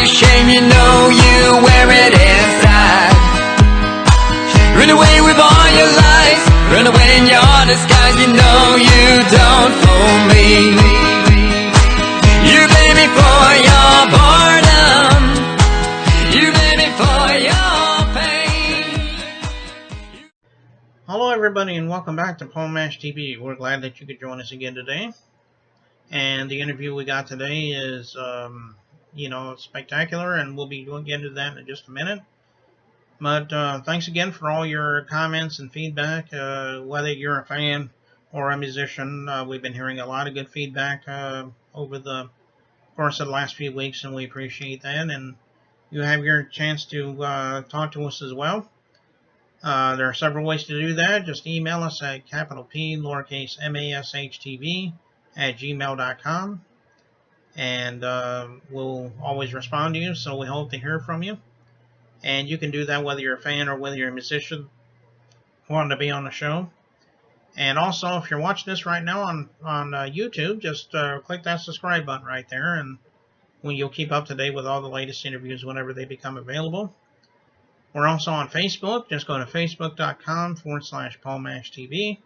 your shame, you know you wear it inside. Run away with all your lies, run away in your disguise, you know you don't fool me. You blame me for your boredom, you blame me for your pain. Hello everybody and welcome back to Paul Mash TV. We're glad that you could join us again today. And the interview we got today is, spectacular, and we'll be getting into that in just a minute. But thanks again for all your comments and feedback, whether you're a fan or a musician. We've been hearing a lot of good feedback over the course of the last few weeks, and we appreciate that. And you have your chance to talk to us as well. There are several ways to do that. Just email us at capital P, lowercase mashtv @gmail.com, and we'll always respond to you, so we hope to hear from you. And you can do that whether you're a fan or whether you're a musician wanting to be on the show. And also, if you're watching this right now on YouTube, just click that subscribe button right there, and you'll keep up to date with all the latest interviews whenever they become available. We're also on Facebook. Just go to facebook.com/PaulMashTV.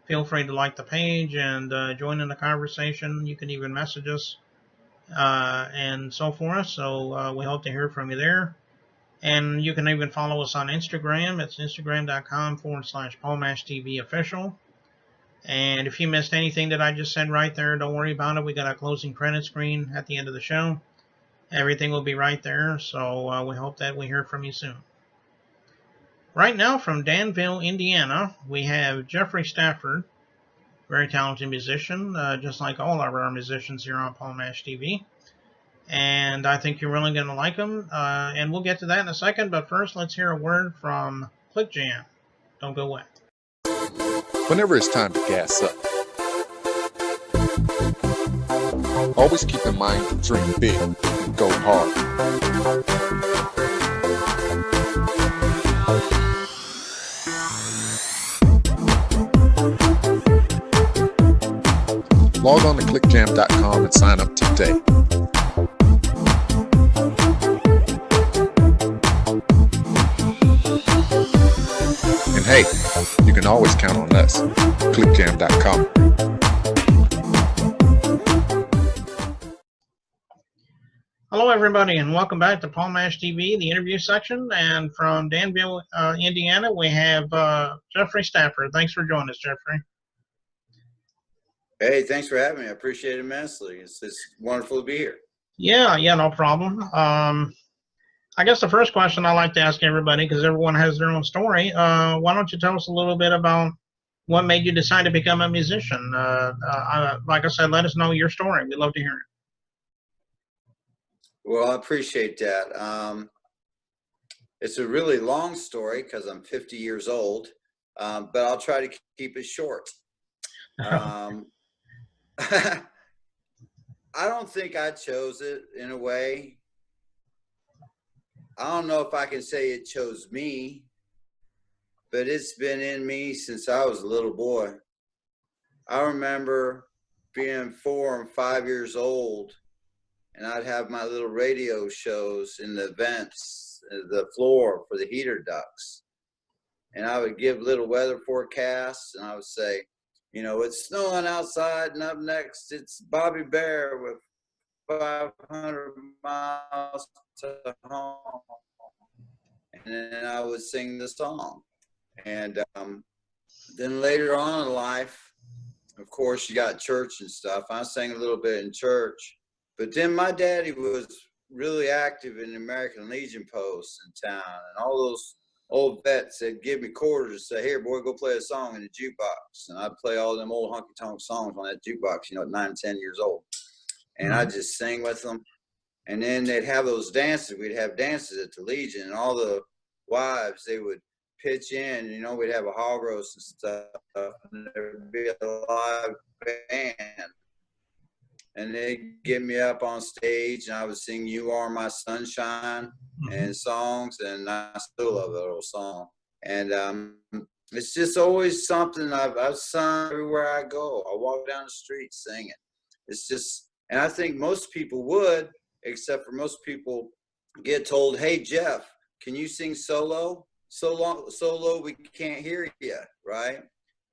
Feel free to like the page and join in the conversation. You can even message us and so forth. So we hope to hear from you there. And you can even follow us on Instagram. It's instagram.com/PaulMashTV official. And if you missed anything that I just said right there, don't worry about it. We got a closing credit screen at the end of the show. Everything will be right there. So we hope that we hear from you soon. Right now, from Danville, Indiana, we have Jeffrey Stafford, very talented musician, just like all of our musicians here on Paul Mash TV. And I think you're really going to like him, and we'll get to that in a second. But first, let's hear a word from Click Jam. Don't go away. Whenever it's time to gas up, always keep in mind to dream big and go hard. Log on to clickjam.com and sign up today. And hey, you can always count on us. clickjam.com. Hello, everybody, and welcome back to Paul Mash TV, the interview section. And from Danville, Indiana, we have Jeffrey Stafford. Thanks for joining us, Jeffrey. Hey, thanks for having me. I appreciate it immensely. It's wonderful to be here. Yeah, no problem. I guess the first question I like to ask everybody, because everyone has their own story, why don't you tell us a little bit about what made you decide to become a musician? Like I said, let us know your story. We'd love to hear it. Well, I appreciate that. It's a really long story because I'm 50 years old, but I'll try to keep it short. I don't think I chose it in a way. I don't know if I can say it chose me, but it's been in me since I was a little boy. I remember being 4 and 5 years old, and I'd have my little radio shows in the vents, the floor for the heater ducts. And I would give little weather forecasts, and I would say, it's snowing outside, and up next it's Bobby Bear with 500 miles to home. And then I would sing the song. And then later on in life, of course, you got church and stuff. I sang a little bit in church. But then my daddy was really active in the American Legion posts in town. And all those old vets said, give me quarters and say, here, boy, go play a song in the jukebox. And I'd play all them old honky-tonk songs on that jukebox, at 9 and 10 years old. And I'd just sing with them. And then they'd have those dances. We'd have dances at the Legion, and all the wives, they would pitch in. We'd have a hog roast and stuff, and there'd be a live band. And they'd get me up on stage, and I would sing You Are My Sunshine and songs, and I still love that old song. And it's just always something I've sung everywhere I go. I walk down the street singing. It's just, and I think most people would, except for most people get told, "Hey Jeff, can you sing solo? Solo, we can't hear you, right?"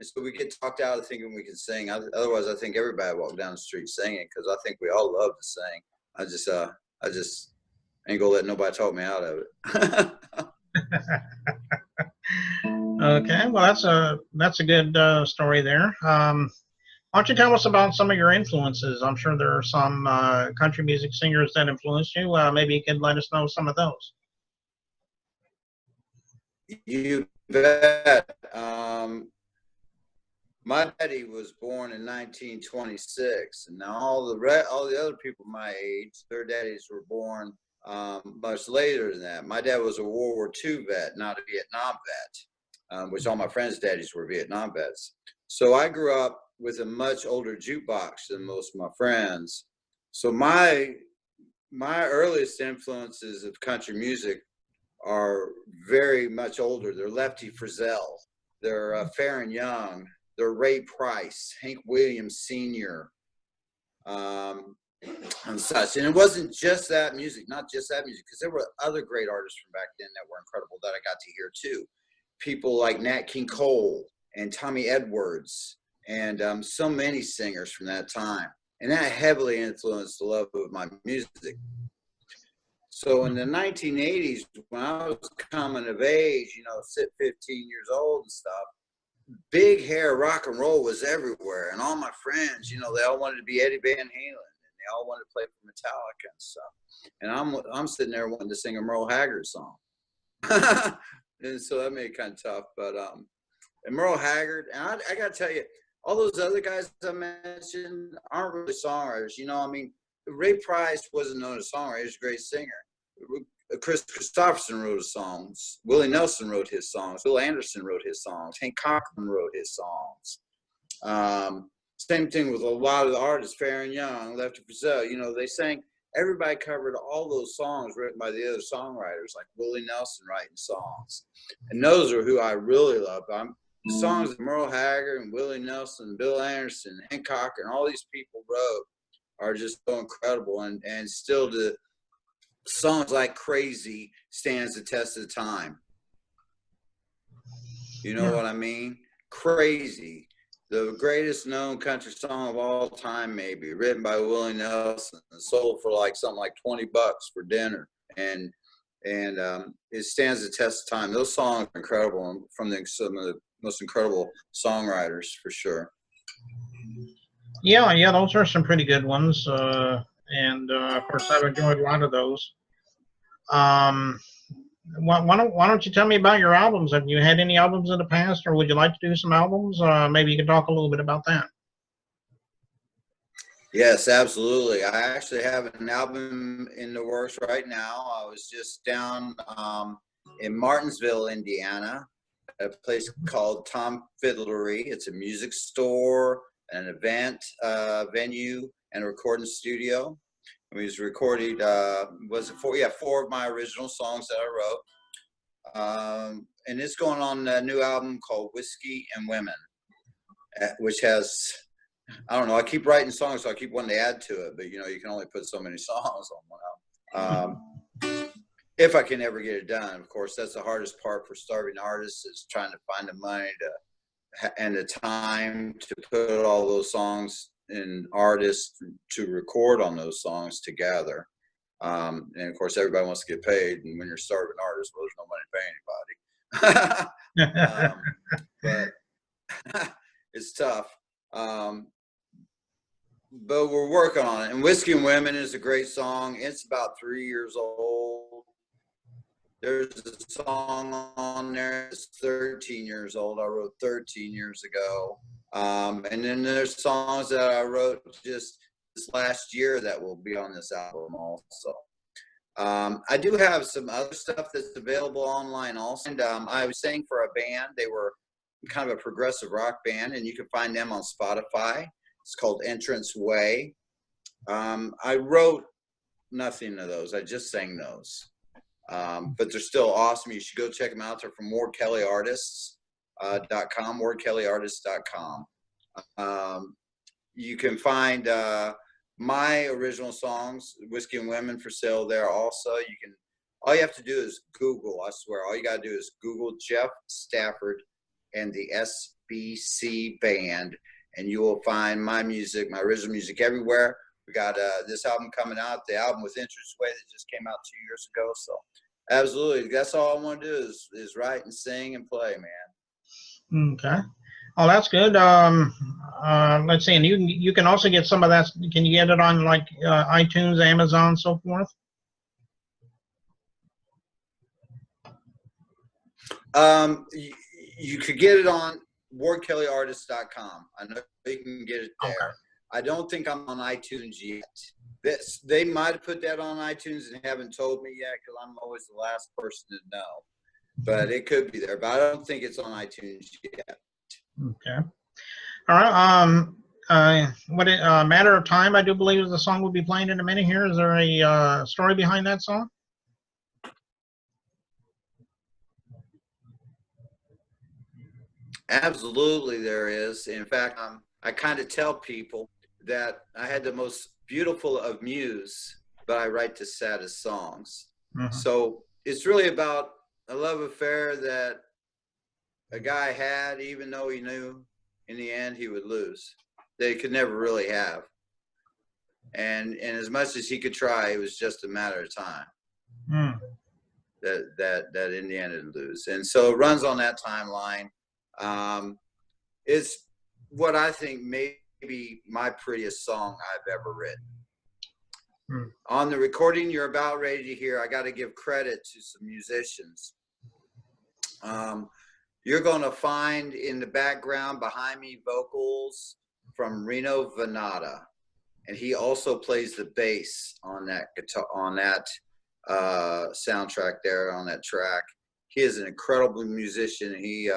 And so we get talked out of thinking we can sing. Otherwise, I think everybody walked down the street singing, because I think we all love to sing. I just ain't gonna let nobody talk me out of it. Okay, well that's a good story there. Why don't you tell us about some of your influences? I'm sure there are some country music singers that influenced you. Maybe you could let us know some of those. You bet. My daddy was born in 1926, and now all the other people my age, their daddies were born much later than that. My dad was a World War II vet, not a Vietnam vet, which all my friends' daddies were Vietnam vets. So I grew up with a much older jukebox than most of my friends. So my earliest influences of country music are very much older. They're Lefty Frizzell, they're Farron Young, they're Ray Price, Hank Williams Sr., and such. And it wasn't just that music, not just that music, because there were other great artists from back then that were incredible that I got to hear too. People like Nat King Cole and Tommy Edwards, and so many singers from that time. And that heavily influenced the love of my music. So in the 1980s, when I was coming of age, 15 years old and stuff, big hair rock and roll was everywhere. And all my friends, they all wanted to be Eddie Van Halen, and they all wanted to play for Metallica and stuff. And I'm sitting there wanting to sing a Merle Haggard song. And so that made it kind of tough. But and Merle Haggard, and I got to tell you, all those other guys I mentioned aren't really songwriters. Ray Price wasn't known as a songwriter. He was a great singer. Chris Christopherson wrote his songs. Willie Nelson wrote his songs. Bill Anderson wrote his songs. Hank Cochran wrote his songs. Same thing with a lot of the artists, Farron Young, Lefty Frizzell. They sang, everybody covered all those songs written by the other songwriters, like Willie Nelson writing songs. And those are who I really love. The songs that Merle Haggard and Willie Nelson, Bill Anderson, Hank Cochran, all these people wrote are just so incredible. And still the songs like Crazy stands the test of time. You know what I mean? Crazy. The greatest known country song of all time, maybe, written by Willie Nelson, and sold for something like $20 for dinner. And it stands the test of time. Those songs are incredible, and from some of the most incredible songwriters, for sure. Yeah, those are some pretty good ones. And of course, I've enjoyed a lot of those. Why don't you tell me about your albums? Have you had any albums in the past, or would you like to do some albums? Maybe you could talk a little bit about that. Yes, absolutely. I actually have an album in the works right now. I was just down in Martinsville, Indiana, at a place called Tom Fiddlery. It's a music store, an event venue, and a recording studio. We was recorded, four of my original songs that I wrote. And it's going on a new album called Whiskey and Women, which has, I don't know, I keep writing songs, so I keep wanting to add to it, but you can only put so many songs on one album. If I can ever get it done. Of course, that's the hardest part for starving artists, is trying to find the money and the time to put all those songs and artists to record on those songs together. And of course, everybody wants to get paid, and when you're starving artists, well, there's no money to pay anybody. But it's tough. But we're working on it. And Whiskey and Women is a great song. It's about 3 years old. There's a song on there that's 13 years old. I wrote 13 years ago. And then there's songs that I wrote just this last year that will be on this album also. I do have some other stuff that's available online also. And I was sang for a band. They were kind of a progressive rock band, and you can find them on Spotify. It's called Entrance Way. I wrote nothing of those. I just sang those. But they're still awesome. You should go check them out. They're from wardkellyartists.com, wardkellyartists.com. You can find my original songs, Whiskey and Women, for sale there also. You can All you have to do is Google. I swear, all you got to do is Google Jeff Stafford and the SBC Band, and you will find my music, my original music, everywhere. We got this album coming out, the album with Interest Way that just came out 2 years ago. So absolutely, that's all I want to do is write and sing and play, man. Okay. Oh, that's good. Let's see, and you can also get some of that. Can you get it on like iTunes, Amazon, so forth? You could get it on wardkellyartist.com. I know you can get it there. Okay. I don't think I'm on iTunes yet. They might have put that on iTunes and haven't told me yet, because I'm always the last person to know. But it could be there. But I don't think it's on iTunes yet. Okay. All right. Matter of Time, I do believe the song will be playing in a minute here. Is there a story behind that song? Absolutely, there is. In fact, I kind of tell people that I had the most beautiful of muse, but I write the saddest songs. Mm-hmm. So it's really about a love affair that a guy had, even though he knew in the end he would lose, that he could never really have. And as much as he could try, it was just a matter of time that in the end it'd lose. And so it runs on that timeline. It's what I think may be my prettiest song I've ever written. On the recording you're about ready to hear, I got to give credit to some musicians. You're going to find in the background behind me vocals from Reno Venata, and he also plays the bass on that guitar, on that soundtrack there, on that track. He is an incredible musician. He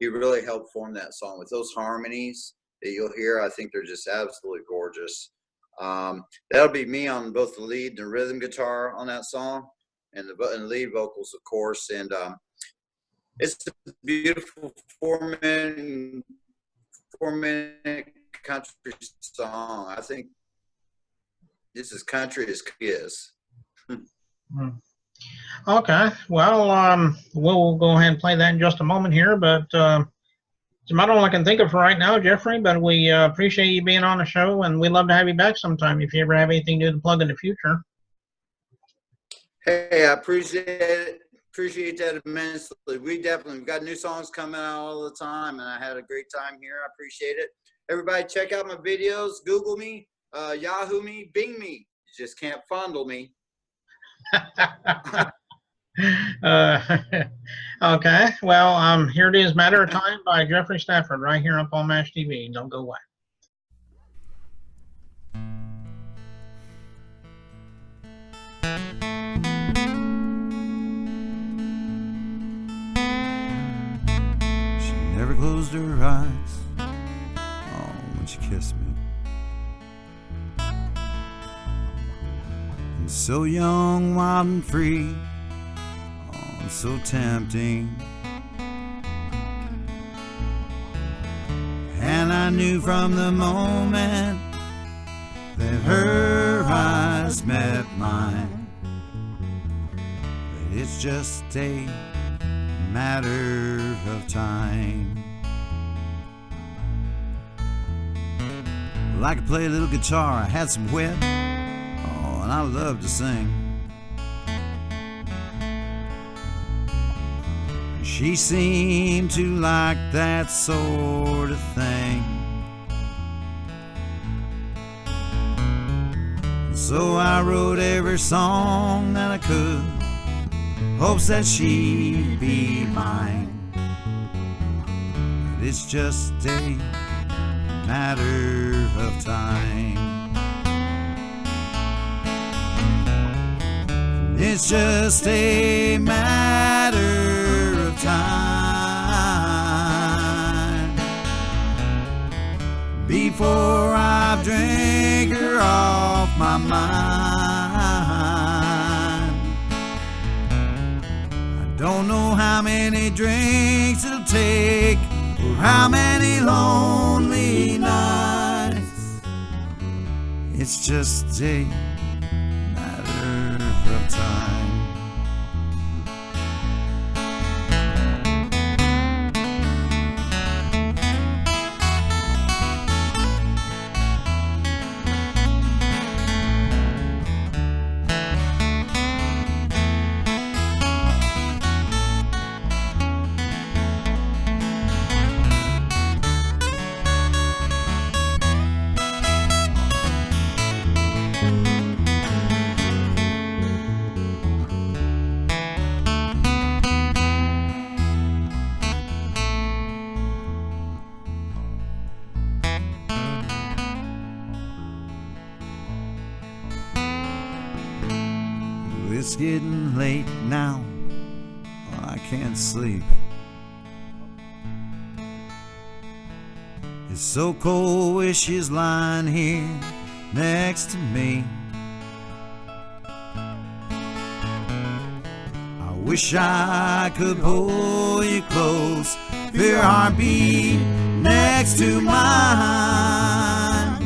really helped form that song with those harmonies that you'll hear. I think they're just absolutely gorgeous. That'll be me on both the lead and the rhythm guitar on that song, and the lead vocals, of course. And it's a beautiful four-minute country song. I think this is country as is. Okay, well, we'll go ahead and play that in just a moment here, but it's about all I can think of for right now, Jeffrey, but we appreciate you being on the show, and we'd love to have you back sometime if you ever have anything new to plug in the future. Hey, I appreciate it. Appreciate that immensely. We've got new songs coming out all the time, and I had a great time here. I appreciate it. Everybody check out my videos. Google me, Yahoo me, Bing me. You just can't fondle me. Okay, well, here it is, Matter of Time by Jeffrey Stafford, right here on Paul Mash TV. Don't go away. She never closed her eyes, oh, when she kissed me. And so young, wild and free, oh, so tempting. And I knew from the moment that her eyes met mine that it's just a matter of time. Well, I could play a little guitar, I had some wit, oh, and I loved to sing. She seemed to like that sort of thing. So I wrote every song that I could, hopes that she'd be mine. But it's just a matter of time. It's just a matter of time before I drink her off my mind. I don't know how many drinks it'll take or how many lonely nights. It's just a matter of time. it's getting late now. I can't sleep. It's so cold where she's lying here next to me. I wish I could hold you close, feel your heartbeat next to mine.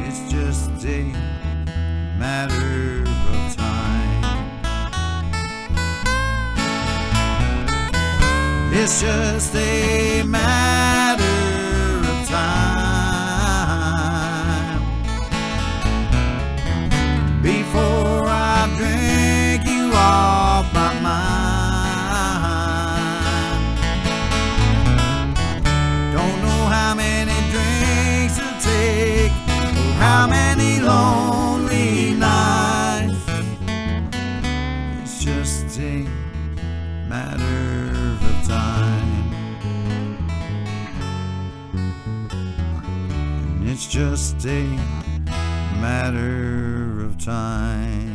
It's just a matter of time. It's just a matter of time before I drink you off my mind. Don't know how many drinks it'll take, or how many lonely nights. It's just a matter of time. And it's just a matter of time.